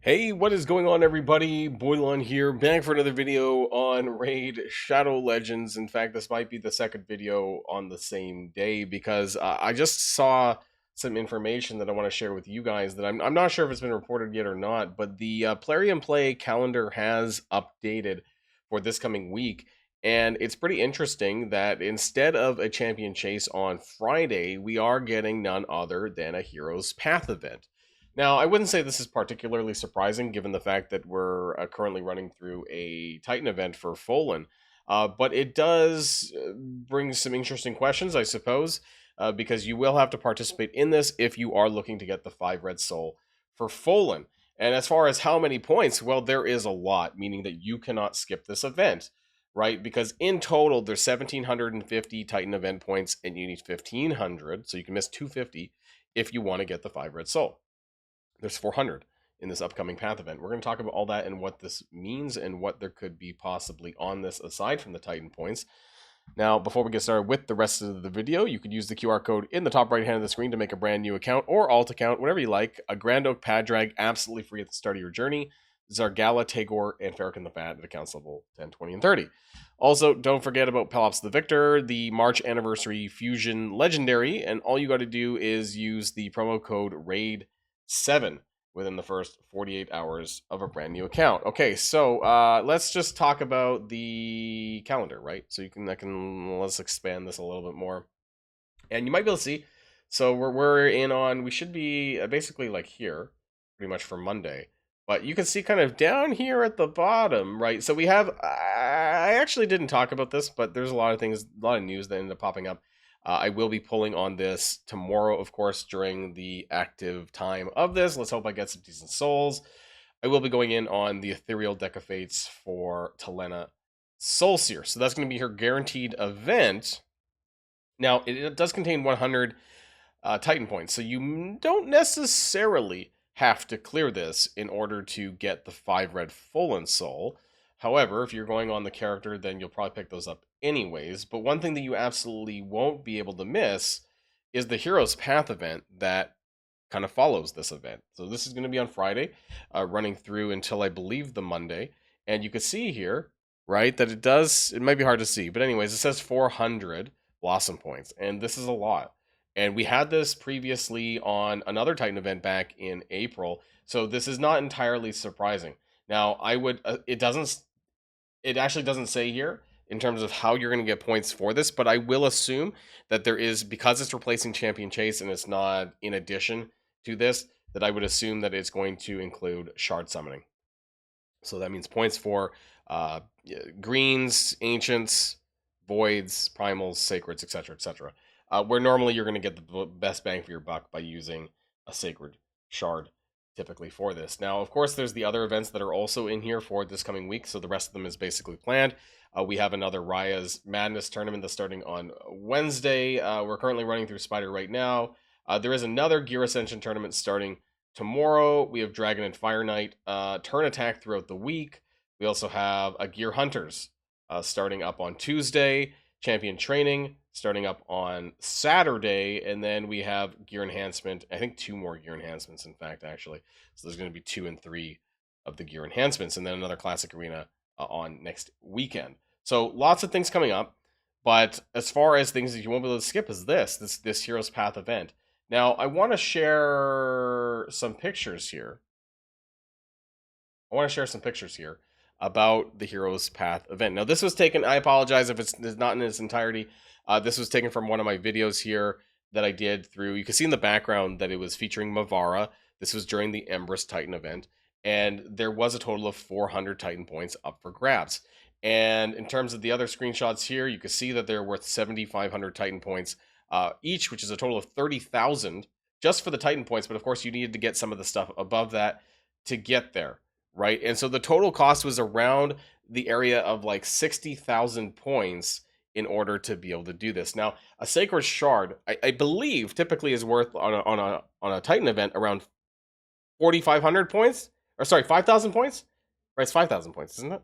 Hey, what is going on, everybody? Boilon here, back for another video on Raid Shadow Legends. In fact, this might be the second video on the same day because I just saw some information that I want to share with you guys that I'm not sure if it's been reported yet or not, but the Plarium Play calendar has updated for this coming week. And it's pretty interesting that instead of a champion chase on Friday, we are getting none other than a Hero's Path event. Now, I wouldn't say this is particularly surprising given the fact that we're currently running through a Titan event for Folan, but it does bring some interesting questions, I suppose, because you will have to participate in this if you are looking to get the 5 red soul for Folan. And as far as how many points, well, there is a lot, meaning that you cannot skip this event, right? Because in total, there's 1,750 Titan event points, and you need 1,500, so you can miss 250 if you want to get the 5 red soul. There's 400 in this upcoming path event. We're going to talk about all that and what this means and what there could be possibly on this aside from the Titan points. Now, before we get started with the rest of the video, you could use the QR code in the top right hand of the screen to make a brand new account or alt account, whatever you like. A Grand Oak Pad Drag absolutely free at the start of your journey. Zargala, Tagor, and Farrakhan the Fat at accounts level 10, 20, and 30. Also, don't forget about Pelops the Victor, the March Anniversary Fusion Legendary, and all you got to do is use the promo code RAID7 within the first 48 hours of a brand new account. Okay, so let's just talk about the calendar, right? So let's expand this a little bit more. And you might be able to see, so we're in on, we should be basically like here, pretty much for Monday. But you can see kind of down here at the bottom, right? So we have, I actually didn't talk about this, but there's a lot of things, a lot of news that ended up popping up. I will be pulling on this tomorrow, of course, during the active time of this. Let's hope I get some decent souls. I will be going in on the Ethereal Deck of Fates for Talena Soulseer. So that's going to be her guaranteed event. Now, it does contain 100 Titan points, so you don't necessarily have to clear this in order to get the 5 red Folan soul. However, if you're going on the character, then you'll probably pick those up anyways. But one thing that you absolutely won't be able to miss is the Hero's Path event that kind of follows this event. So this is going to be on Friday, running through until I believe the Monday. And you can see here, right, that it might be hard to see, but anyways, it says 400 Blossom points, and this is a lot. And we had this previously on another Titan event back in April, so this is not entirely surprising. Now, it actually doesn't say here in terms of how you're going to get points for this, but I will assume that there is, because it's replacing Champion Chase and it's not in addition to this, that I would assume that it's going to include Shard Summoning. So that means points for greens, ancients, voids, primals, sacreds, etc., etc. Where normally you're going to get the best bang for your buck by using a sacred shard typically for this. Now, of course, there's the other events that are also in here for this coming week, so the rest of them is basically planned. We have another Raya's Madness tournament that's starting on Wednesday. We're currently running through Spider right now. There is another Gear Ascension tournament starting tomorrow. We have Dragon and Fire Knight turn attack throughout the week. We also have a Gear Hunters starting up on Tuesday, Champion Training starting up on Saturday, and then we have Gear Enhancement. I think 2 more Gear Enhancements, in fact, actually. So there's going to be 2 and 3 of the Gear Enhancements, and then another Classic Arena on next weekend. So lots of things coming up, but as far as things that you won't be able to skip is this Hero's Path event. Now, I want to share some pictures here. About the Hero's Path event. Now, this was taken, I apologize if it's not in its entirety. This was taken from one of my videos here that I did through, you can see in the background that it was featuring Mavara. This was during the Empress Titan event, and there was a total of 400 Titan points up for grabs. And in terms of the other screenshots here, you can see that they're worth 7,500 Titan points each, which is a total of 30,000 just for the Titan points. But of course, you needed to get some of the stuff above that to get there, right? And so the total cost was around the area of like 60,000 points in order to be able to do this. Now, a Sacred Shard, I believe, typically is worth on a Titan event around 4,500 points, or sorry, 5,000 points. Right, it's 5,000 points, isn't it?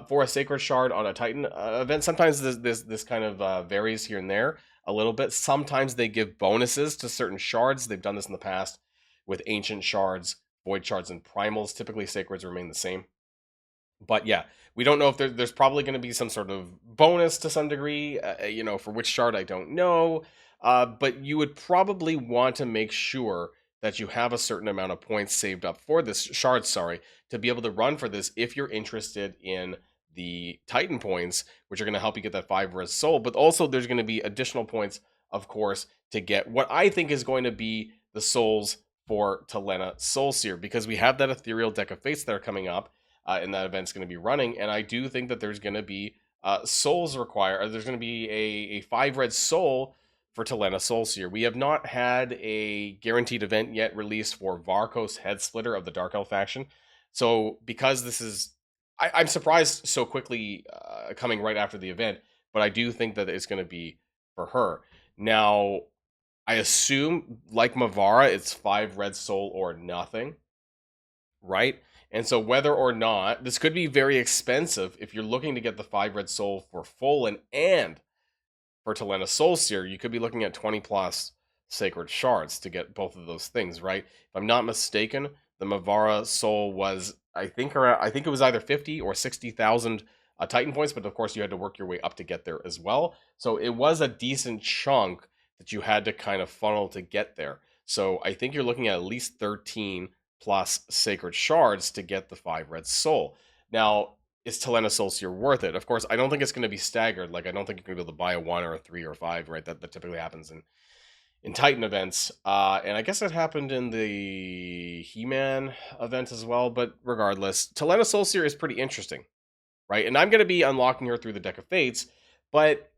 For a Sacred Shard on a Titan event. Sometimes this kind of varies here and there a little bit. Sometimes they give bonuses to certain shards. They've done this in the past with Ancient Shards void shards and primals. Typically, sacreds remain the same. But yeah, we don't know if there's probably going to be some sort of bonus to some degree. For which shard I don't know. But you would probably want to make sure that you have a certain amount of points saved up for this shard, sorry, to be able to run for this if you're interested in the Titan points, which are going to help you get that 5 res soul. But also, there's going to be additional points, of course, to get what I think is going to be the souls for Talena Soulseer, because we have that ethereal deck of fates that are coming up, and that event's going to be running. And I do think that there's going to be souls required. There's going to be a 5 red soul for Talena Soulseer. We have not had a guaranteed event yet released for Varkos Head Splitter of the Dark Elf faction. So because this is, I'm surprised so quickly coming right after the event, but I do think that it's going to be for her. Now, I assume, like Mavara, it's 5 red soul or nothing, right? And so whether or not, this could be very expensive if you're looking to get the 5 red soul for full and for Talena Soulseer, you could be looking at 20 plus sacred shards to get both of those things, right? If I'm not mistaken, the Mavara soul was, I think it was either 50 or 60,000 Titan points, but of course you had to work your way up to get there as well. So it was a decent chunk that you had to kind of funnel to get there. So I think you're looking at least 13 plus sacred shards to get the 5 red soul. Now, is Talena Soulseer worth it? Of course, I don't think it's going to be staggered. Like, I don't think you're going to be able to buy a 1 or a 3 or a 5, right? That typically happens in Titan events. And I guess it happened in the He-Man event as well. But regardless, Talena Soulseer is pretty interesting, right? And I'm going to be unlocking her through the Deck of Fates, but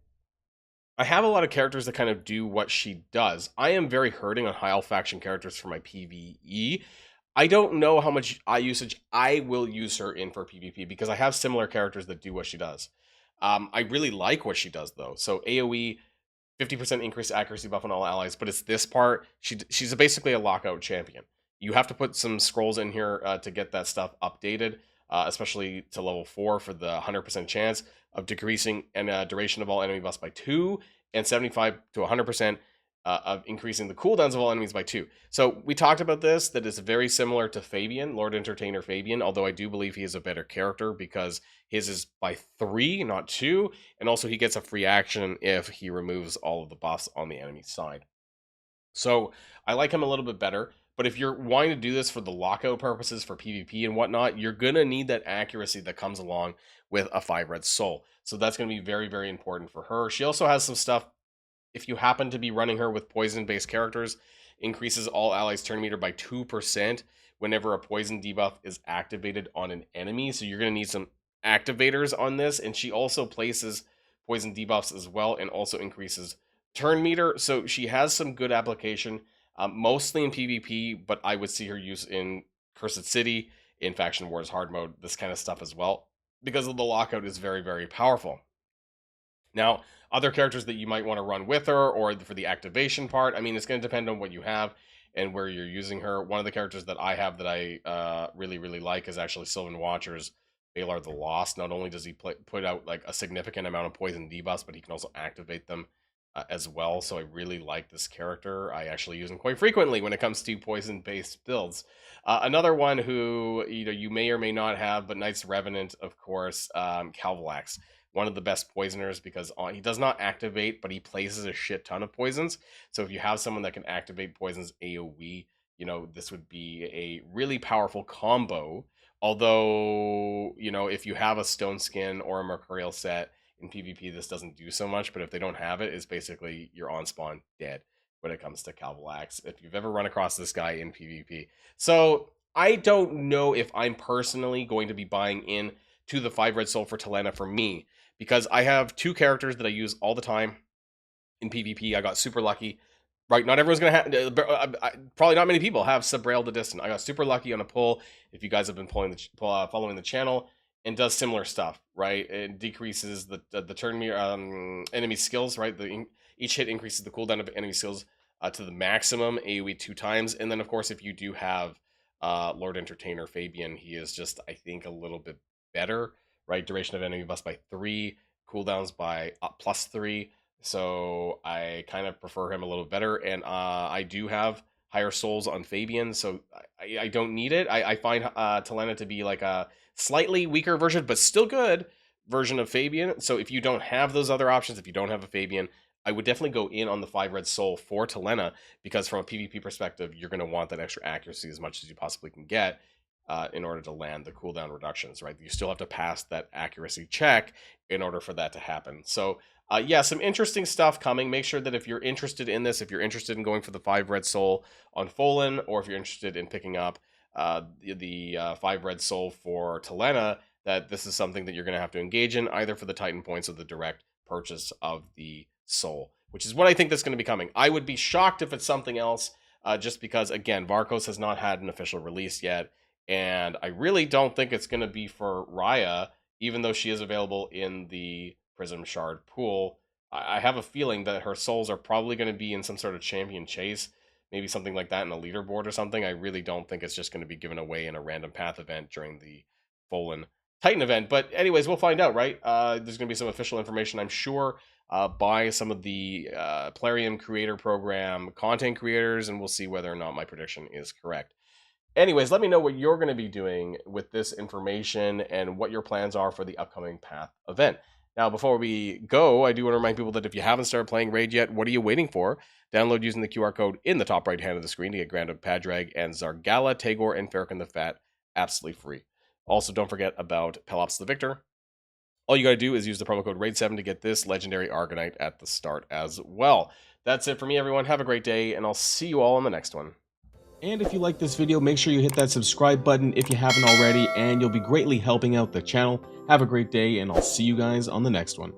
I have a lot of characters that kind of do what she does. I am very hurting on high elf faction characters for my PvE. I don't know how much usage I will use her in for PvP because I have similar characters that do what she does. I really like what she does though. So AoE, 50% increased accuracy buff on all allies, but it's this part. She's basically a lockout champion. You have to put some scrolls in here to get that stuff updated, especially to level 4 for the 100% chance of decreasing and duration of all enemy buffs by 2 and 75 to 100% of increasing the cooldowns of all enemies by 2. So we talked about this, that is very similar to Fabian, Lord Entertainer Fabian, although I do believe he is a better character because his is by 3, not 2, and also he gets a free action if he removes all of the buffs on the enemy side. So I like him a little bit better, but if you're wanting to do this for the lockout purposes, for PvP and whatnot, you're going to need that accuracy that comes along with a 5 red soul. So that's going to be very, very important for her. She also has some stuff, if you happen to be running her with poison-based characters, increases all allies' turn meter by 2% whenever a poison debuff is activated on an enemy. So you're going to need some activators on this. And she also places poison debuffs as well and also increases turn meter. So she has some good application, mostly in PvP, but I would see her use in Cursed City, in Faction Wars hard mode, this kind of stuff as well, because of the lockout is very, very powerful. Now, other characters that you might want to run with her or for the activation part, I mean, it's going to depend on what you have and where you're using her. One of the characters that I have that I really, really like is actually Sylvan Watcher's Balar the Lost. Not only does he put out like a significant amount of poison debuffs, but he can also activate them as well. So I really like this character. I actually use him quite frequently when it comes to poison-based builds. Another one who you may or may not have, but Knights Revenant, of course, Calvalax. One of the best poisoners because he does not activate, but he places a shit ton of poisons. So if you have someone that can activate poisons AoE, this would be a really powerful combo. Although, if you have a Stone Skin or a Mercurial set in PvP, this doesn't do so much. But if they don't have it, it's basically you're on spawn dead when it comes to Calvalax, if you've ever run across this guy in PvP. So I don't know if I'm personally going to be buying in to the 5 red soul for Talena for me, because I have 2 characters that I use all the time in PvP. I got super lucky, right? Not everyone's going to have, probably not many people have Sabrail the Distant. I got super lucky on a pull, if you guys have been following the channel, and does similar stuff, right? It decreases the turn meter, enemy skills, right? Each hit increases the cooldown of enemy skills to the maximum, AoE 2 times. And then, of course, if you do have Lord Entertainer Fabian, he is just, I think, a little bit better, right? Duration of enemy buffs by 3, cooldowns by +3. So I kind of prefer him a little better. And I do have higher souls on Fabian, so I don't need it. I find Talena to be like a slightly weaker version, but still good version of Fabian. So if you don't have those other options, if you don't have a Fabian, I would definitely go in on the 5 red soul for Talena, because from a PvP perspective, you're going to want that extra accuracy as much as you possibly can get in order to land the cooldown reductions, right? You still have to pass that accuracy check in order for that to happen. So yeah, some interesting stuff coming. Make sure that if you're interested in this, if you're interested in going for the 5 red soul on Folin, or if you're interested in picking up the 5 red soul for Talena, that this is something that you're going to have to engage in, either for the Titan points or the direct purchase of the soul, which is what I think that's going to be coming. I would be shocked if it's something else, just because, again, Varkos has not had an official release yet, and I really don't think it's going to be for Raya, even though she is available in the Prism Shard pool. I have a feeling that her souls are probably going to be in some sort of champion chase, maybe something like that in a leaderboard or something. I really don't think it's just going to be given away in a random path event during the Folin Titan event. But anyways, we'll find out, right? There's going to be some official information, I'm sure, by some of the Plarium Creator Program content creators, and we'll see whether or not my prediction is correct. Anyways, let me know what you're going to be doing with this information and what your plans are for the upcoming Path event. Now, before we go, I do want to remind people that if you haven't started playing Raid yet, what are you waiting for? Download using the QR code in the top right hand of the screen to get Grand Oak Padrag and Zargala, Tagor, and Farrakhan the Fat absolutely free. Also, don't forget about Pelops the Victor. All you got to do is use the promo code RAID7 to get this legendary Argonite at the start as well. That's it for me, everyone. Have a great day, and I'll see you all on the next one. And if you like this video, make sure you hit that subscribe button if you haven't already, and you'll be greatly helping out the channel. Have a great day, and I'll see you guys on the next one.